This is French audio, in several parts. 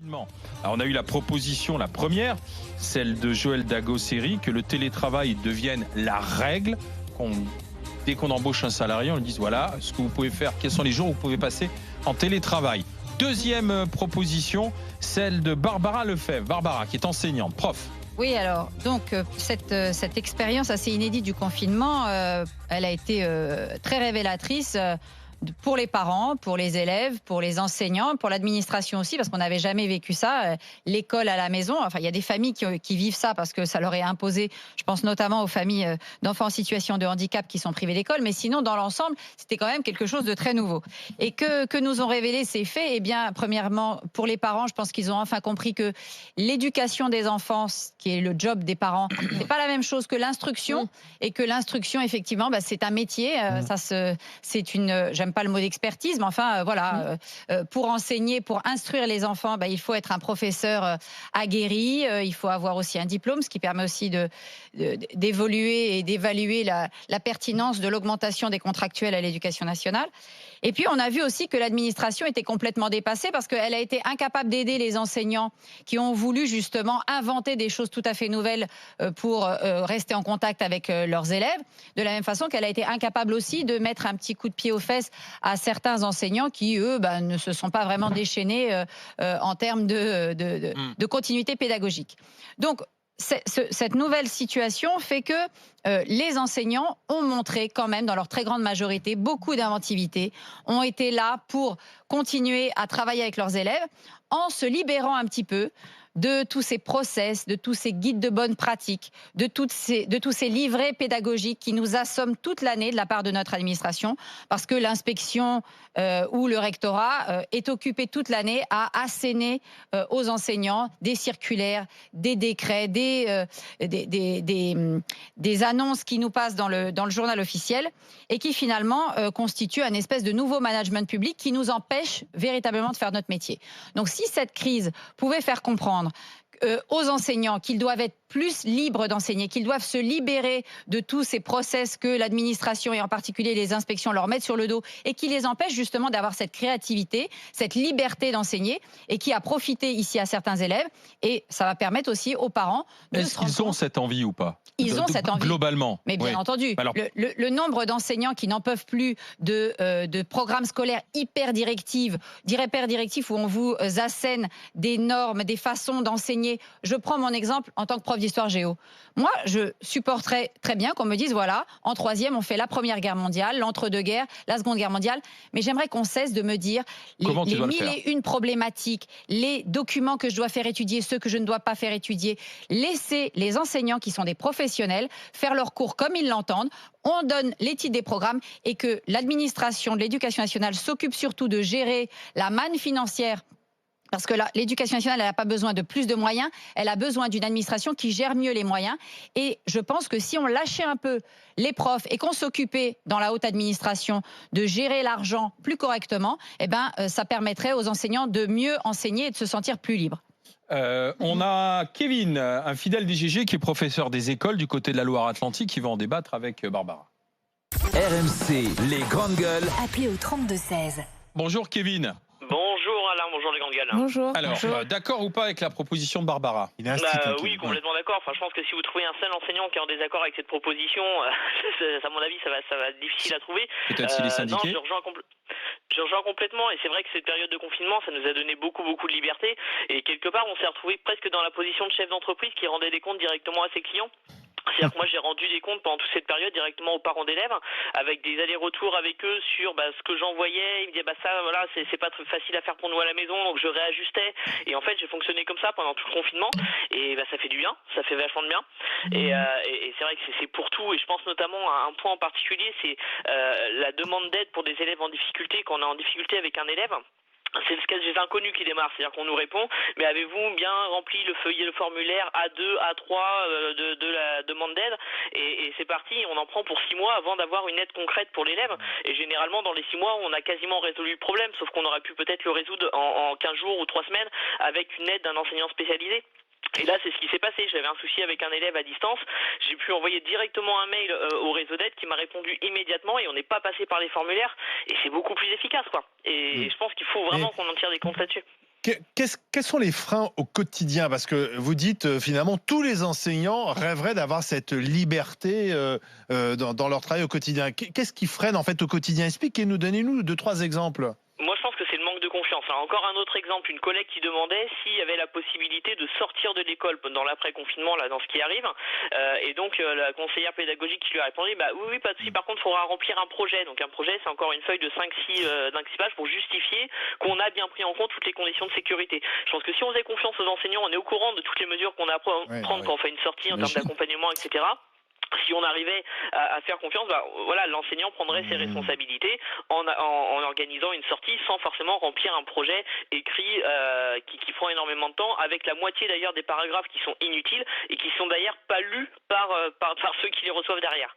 confinement. Alors on a eu la proposition, la première, celle de Joël Dagosseri, que le télétravail devienne la règle. Dès qu'on embauche un salarié, on lui dise voilà ce que vous pouvez faire, quels sont les jours où vous pouvez passer en télétravail. Deuxième proposition, celle de Barbara Lefebvre. Barbara, qui est enseignante, prof. Oui, alors, donc, cette expérience assez inédite du confinement, elle a été très révélatrice pour les parents, pour les élèves, pour les enseignants, pour l'administration aussi, parce qu'on n'avait jamais vécu ça. L'école à la maison, enfin, il y a des familles qui vivent ça parce que ça leur est imposé. Je pense notamment aux familles d'enfants en situation de handicap qui sont privées d'école, mais sinon, dans l'ensemble, c'était quand même quelque chose de très nouveau. Et que nous ont révélé ces faits, eh bien, premièrement, pour les parents, je pense qu'ils ont enfin compris que l'éducation des enfants, qui est le job des parents, c'est pas la même chose que l'instruction, et que l'instruction, effectivement, c'est un métier. C'est une, j'aime pas le mot d'expertise, mais enfin, voilà, pour enseigner, pour instruire les enfants, il faut être un professeur aguerri, il faut avoir aussi un diplôme, ce qui permet aussi d'évoluer et d'évaluer la pertinence de l'augmentation des contractuels à l'éducation nationale. Et puis, on a vu aussi que l'administration était complètement dépassée parce qu'elle a été incapable d'aider les enseignants qui ont voulu justement inventer des choses tout à fait nouvelles pour rester en contact avec leurs élèves. De la même façon qu'elle a été incapable aussi de mettre un petit coup de pied aux fesses à certains enseignants qui, eux, ne se sont pas vraiment déchaînés en termes de continuité pédagogique. Donc, cette nouvelle situation fait que les enseignants ont montré quand même, dans leur très grande majorité, beaucoup d'inventivité, ont été là pour continuer à travailler avec leurs élèves en se libérant un petit peu de tous ces process, de tous ces guides de bonne pratique, de tous ces livrets pédagogiques qui nous assomment toute l'année de la part de notre administration, parce que l'inspection ou le rectorat est occupé toute l'année à asséner aux enseignants des circulaires, des décrets, des annonces qui nous passent dans le journal officiel et qui finalement constituent un espèce de nouveau management public qui nous empêche véritablement de faire notre métier. Donc si cette crise pouvait faire comprendre aux enseignants qu'ils doivent être plus libres d'enseigner, qu'ils doivent se libérer de tous ces process que l'administration et en particulier les inspections leur mettent sur le dos et qui les empêchent justement d'avoir cette créativité, cette liberté d'enseigner et qui a profité ici à certains élèves. Et ça va permettre aussi aux parents de Est-ce qu'ils ont cette envie ou pas? Ils ont cette envie. Globalement. Mais bien entendu. Alors, le nombre d'enseignants qui n'en peuvent plus de programmes scolaires hyper directifs où on vous assène des normes, des façons d'enseigner. Je prends mon exemple en tant que prof d'histoire géo. Moi, je supporterais très bien qu'on me dise, voilà, en troisième, on fait la Première Guerre mondiale, l'entre-deux-guerres, la Seconde Guerre mondiale. Mais j'aimerais qu'on cesse de me dire les mille et une problématiques, les documents que je dois faire étudier, ceux que je ne dois pas faire étudier. Laisser les enseignants qui sont des professionnels faire leurs cours comme ils l'entendent. On donne les titres des programmes et que l'administration de l'éducation nationale s'occupe surtout de gérer la manne financière. Parce que là, l'éducation nationale, elle n'a pas besoin de plus de moyens, elle a besoin d'une administration qui gère mieux les moyens. Et je pense que si on lâchait un peu les profs et qu'on s'occupait dans la haute administration de gérer l'argent plus correctement, ça permettrait aux enseignants de mieux enseigner et de se sentir plus libres. On a Kevin, un fidèle des GG qui est professeur des écoles du côté de la Loire-Atlantique, qui va en débattre avec Barbara. RMC, les grandes gueules. Appelez au 32-16. Bonjour Kevin. Bonjour Alain, bonjour les grandes gueules. Bonjour. Alors, d'accord ou pas avec la proposition de Barbara? Oui, complètement d'accord. Enfin, je pense que si vous trouvez un seul enseignant qui est en désaccord avec cette proposition, à mon avis, ça va être difficile à trouver. Peut-être s'il est syndiqué. Non, je rejoins complètement, et c'est vrai que cette période de confinement, ça nous a donné beaucoup de liberté, et quelque part, on s'est retrouvé presque dans la position de chef d'entreprise qui rendait des comptes directement à ses clients. C'est-à-dire que moi, j'ai rendu des comptes pendant toute cette période directement aux parents d'élèves, avec des allers-retours avec eux sur ce que j'envoyais. Ils me disaient, ça, voilà, c'est pas très facile à faire pour nous à la maison, donc je réajustais. Et en fait, j'ai fonctionné comme ça pendant tout le confinement, et ça fait du bien, ça fait vachement de bien. Et c'est vrai que c'est pour tout, et je pense notamment à un point en particulier, c'est la demande d'aide pour des élèves en difficulté, quand on est en difficulté avec un élève. C'est le sketch des inconnus qui démarre, c'est-à-dire qu'on nous répond, mais avez-vous bien rempli le formulaire A2, A3 de la demande d'aide, et c'est parti, on en prend pour 6 mois avant d'avoir une aide concrète pour l'élève, et généralement dans les 6 mois on a quasiment résolu le problème, sauf qu'on aurait pu peut-être le résoudre en 15 jours ou 3 semaines avec une aide d'un enseignant spécialisé. Et là, c'est ce qui s'est passé. J'avais un souci avec un élève à distance. J'ai pu envoyer directement un mail au réseau d'aide qui m'a répondu immédiatement, et on n'est pas passé par les formulaires. Et c'est beaucoup plus efficace, quoi. Et je pense qu'il faut vraiment qu'on en tire des comptes là-dessus. Quels sont les freins au quotidien? Parce que vous dites, finalement, tous les enseignants rêveraient d'avoir cette liberté dans leur travail au quotidien. Qu'est-ce qui freine en fait au quotidien? Expliquez-nous, donnez-nous 2-3 exemples. Moi, je pense que c'est le manque de confiance. Encore un autre exemple, une collègue qui demandait s'il y avait la possibilité de sortir de l'école pendant l'après-confinement, là, dans ce qui arrive. Et donc, la conseillère pédagogique qui lui a répondu, bah oui, pas de souci. Par contre, il faudra remplir un projet. Donc, un projet, c'est encore une feuille de 5-6 pages pour justifier qu'on a bien pris en compte toutes les conditions de sécurité. Je pense que si on faisait confiance aux enseignants, on est au courant de toutes les mesures qu'on a à prendre quand on fait une sortie en termes d'accompagnement, etc. Si on arrivait à faire confiance, voilà, l'enseignant prendrait ses responsabilités en organisant une sortie sans forcément remplir un projet écrit qui prend énormément de temps, avec la moitié d'ailleurs des paragraphes qui sont inutiles et qui sont d'ailleurs pas lus par ceux qui les reçoivent derrière.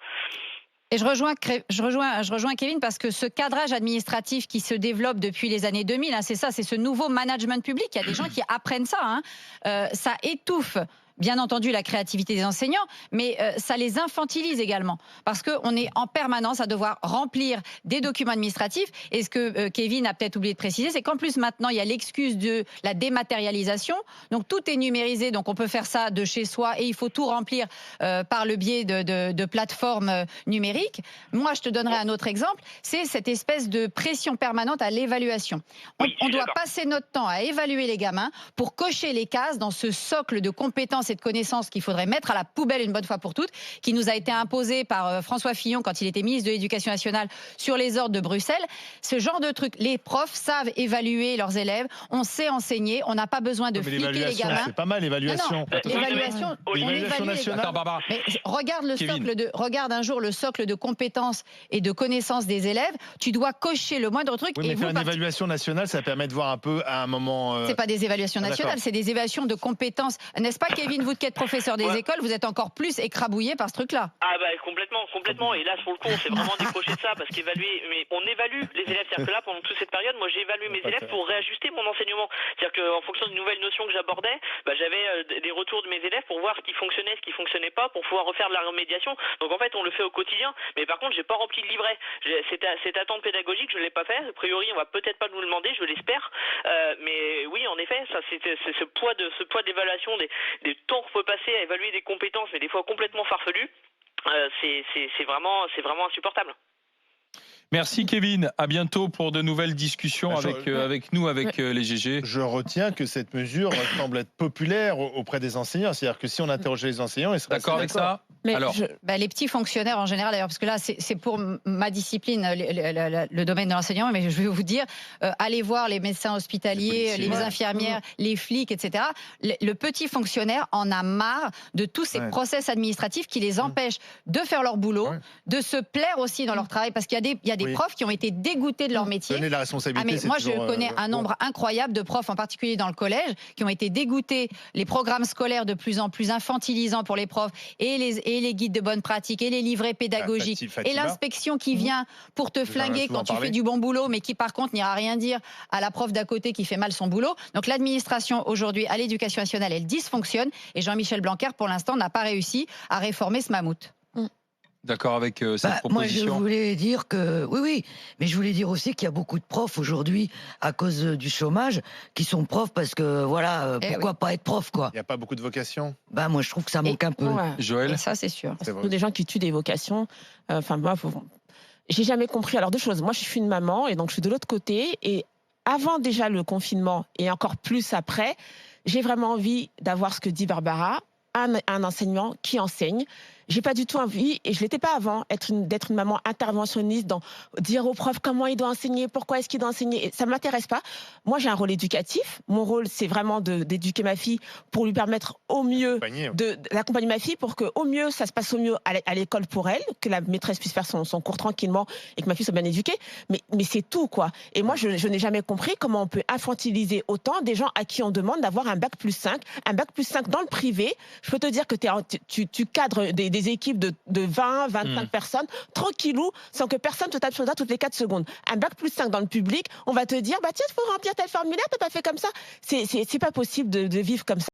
Et je rejoins Kevin parce que ce cadrage administratif qui se développe depuis les années 2000, c'est ça, c'est ce nouveau management public. Il y a des gens qui apprennent ça. Ça étouffe bien entendu la créativité des enseignants, mais ça les infantilise également. Parce qu'on est en permanence à devoir remplir des documents administratifs. Et ce que Kevin a peut-être oublié de préciser, c'est qu'en plus maintenant, il y a l'excuse de la dématérialisation. Donc tout est numérisé, donc on peut faire ça de chez soi et il faut tout remplir par le biais de plateformes numériques. Moi, je te donnerai un autre exemple, c'est cette espèce de pression permanente à l'évaluation. On doit passer notre temps à évaluer les gamins pour cocher les cases dans ce socle de compétences et de connaissances qu'il faudrait mettre à la poubelle une bonne fois pour toutes, qui nous a été imposé par François Fillon quand il était ministre de l'Éducation nationale sur les ordres de Bruxelles. Ce genre de truc, les profs savent évaluer leurs élèves, on sait enseigner, on n'a pas besoin de fliquer les gamins. C'est pas mal l'évaluation. L'évaluation, l'évaluation nationale. Attends, Barbara. Mais regarde un jour le socle de compétences et de connaissances des élèves. Tu dois cocher le moindre truc. Oui, mais faire une évaluation nationale, ça permet de voir un peu à un moment. C'est pas des évaluations nationales, c'est des évaluations de compétences, n'est-ce pas, Kevin? Vous qui êtes professeur des écoles, vous êtes encore plus écrabouillé par ce truc-là. Ah complètement. Et là, pour le coup, on s'est vraiment décroché de ça parce qu'évaluer, mais on évalue les élèves. C'est-à-dire que là, pendant toute cette période, moi, j'ai évalué mes élèves pour réajuster mon enseignement. C'est-à-dire qu'en fonction d'une nouvelle notion que j'abordais, j'avais des retours de mes élèves pour voir ce qui fonctionnait pas, pour pouvoir refaire de la remédiation. Donc en fait, on le fait au quotidien. Mais par contre, j'ai pas rempli le livret. Cette attente pédagogique, je l'ai pas fait. A priori, on va peut-être pas nous le demander, je l'espère. Mais oui, en effet, ça, c'est ce poids d'évaluation, des temps qu'on peut passer à évaluer des compétences, mais des fois complètement farfelues. C'est vraiment insupportable. Merci Kevin, à bientôt pour de nouvelles discussions avec les GG. Je retiens que cette mesure semble être populaire auprès des enseignants. C'est-à-dire que si on interrogeait les enseignants, ils seraient d'accord avec ça. Mais alors, les petits fonctionnaires en général, d'ailleurs, parce que là, c'est pour ma discipline, le domaine de l'enseignement, mais je vais vous dire, allez voir les médecins hospitaliers, les infirmières, les flics, etc. Le petit fonctionnaire en a marre de tous ces process administratifs qui les empêchent de faire leur boulot, de se plaire aussi dans leur travail, parce qu'il y a des profs qui ont été dégoûtés de leur métier. Donner la responsabilité, moi, je connais un nombre incroyable de profs, en particulier dans le collège, qui ont été dégoûtés. Les programmes scolaires de plus en plus infantilisants pour les profs et les guides de bonne pratique et les livrets pédagogiques et l'inspection qui vient pour te flinguer quand tu fais du bon boulot, mais qui par contre n'ira rien dire à la prof d'à côté qui fait mal son boulot. Donc l'administration aujourd'hui à l'Éducation nationale, elle dysfonctionne et Jean-Michel Blanquer, pour l'instant, n'a pas réussi à réformer ce mammouth. D'accord avec cette proposition. Moi, je voulais dire que oui, mais je voulais dire aussi qu'il y a beaucoup de profs aujourd'hui à cause du chômage qui sont profs parce que pourquoi pas être prof quoi. Il n'y a pas beaucoup de vocations. Moi, je trouve que ça manque un peu. Joël, ça c'est sûr. C'est des gens qui tuent des vocations. J'ai jamais compris. Alors deux choses. Moi, je suis une maman et donc je suis de l'autre côté et avant déjà le confinement et encore plus après, j'ai vraiment envie d'avoir ce que dit Barbara. Un enseignant qui enseigne. J'ai pas du tout envie, et je l'étais pas avant, d'être une maman interventionniste, dire aux profs comment il doit enseigner, pourquoi est-ce qu'il doit enseigner. Et ça m'intéresse pas. Moi, j'ai un rôle éducatif. Mon rôle, c'est vraiment d'éduquer ma fille pour lui permettre au mieux d'accompagner ma fille pour que au mieux ça se passe au mieux à l'école pour elle, que la maîtresse puisse faire son cours tranquillement et que ma fille soit bien éduquée. Mais c'est tout quoi. Et moi, je n'ai jamais compris comment on peut infantiliser autant des gens à qui on demande d'avoir un bac plus 5 dans le privé. Je peux te dire que tu cadres des équipes de 20, 25 personnes, tranquillou, sans que personne te tape sur le doigt toutes les 4 secondes. Un bac plus 5 dans le public, on va te dire, tiens, il faut remplir tel formulaire, t'as pas fait comme ça. C'est pas possible de vivre comme ça.